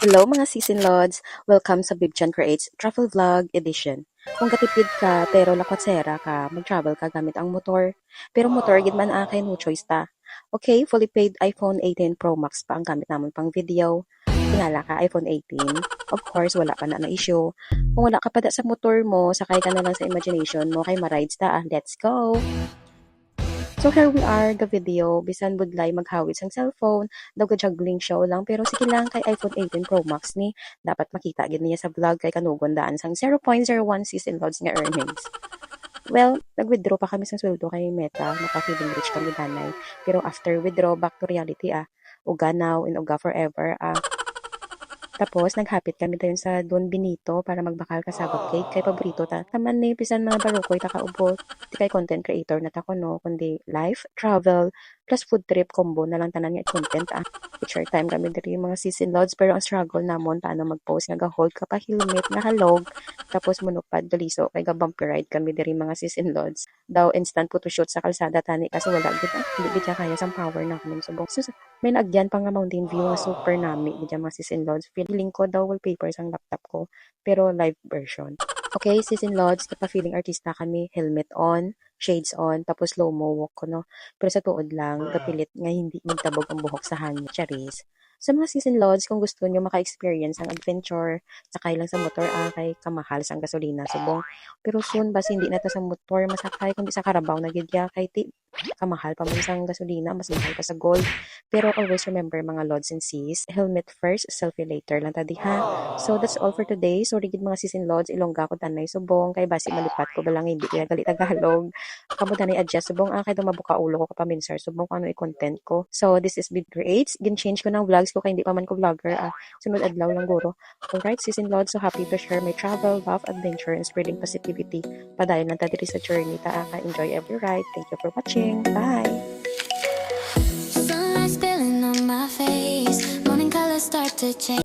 Hello mga Season Lods! Welcome sa Bibchan Creates Travel Vlog Edition. Kung katipid ka pero lakwatsera ka, mag-travel ka gamit ang motor. Pero motor, gid man akin, no choice ta. Okay, fully paid iPhone 18 Pro Max pa ang gamit naman pang video. Tingala ka, iPhone 18. Of course, wala pa na issue. Kung wala ka pa sa motor mo, sakay ka na lang sa imagination mo kay marides ta. Let's go! So here we are, the video, bisan budlay maghawid sang cellphone, daw ka juggling show lang, pero sige lang kay iPhone 18 Pro Max ni, dapat makita gid niya sa vlog kay kanugon daan sang 0.01 season loads nga earnings. Well, nag-withdraw pa kami sa sweldo kay Meta, naka-feeling rich kami danay. Pero after withdraw, back to reality Uga now and uga forever Tapos, naghapit kami tayon sa Don Benito para magbakal kasabot cake kay paborito ta. Taman ni pisan mga barukoy ta kaubo. Di kay content creator na ta no, kundi life, travel, plus food trip combo na lang tanan nga content Picture time kami diri mga season loads pero ang struggle namon paano mag-post nga ga-hold ka pa helmet nga halog tapos munupad daliso kay ga bumpy ride kami diri mga season loads. Daw instant photoshoot sa kalsada tani kasi wala gid hindi gid kaya sang power na kami subong. So, may naagyan pa nga mountain view nga super nami gid mga season loads. Feeling ko daw wallpapers ang laptop ko pero live version. Okay, season loads, feeling artista kami, helmet on, shades on, tapos slow-mo walk ko, no? Pero sa tuod lang, kapilit nga hindi magtabog ang buhok sa hangin, charis. Sa mga season loads, kung gusto nyo maka-experience ang adventure, sakay lang sa motor, kay kamahal sang gasolina, subong. Pero soon, bas hindi na ta sa motor, masakay, kundi sa karabaw na gidya, kay kamahal pa man sang gasolina, mas mahal pa sa gold. Pero always remember mga lods and seas, helmet first, selfie later lang tadi ha. So that's all for today. Sorry gid mga season lods, ilongga ko tanay subong kay basi malipat ko balang hindi kaya galit Tagalog. Kamo tanay adjust subong kay mabuka ulo ko kapaminsar subong kung ano i-content ko. So this is Big Creates. Gin-change ko ng vlogs ko kay hindi pa man ko vlogger. Sunod adlaw lang guro. Alright, season lods, so happy to share my travel, love, adventure, and spreading positivity. Padayon lang ta diri sa journey ta enjoy every ride. Thank you for watching. Bye! Sunlight spilling on my face, morning colors start to change.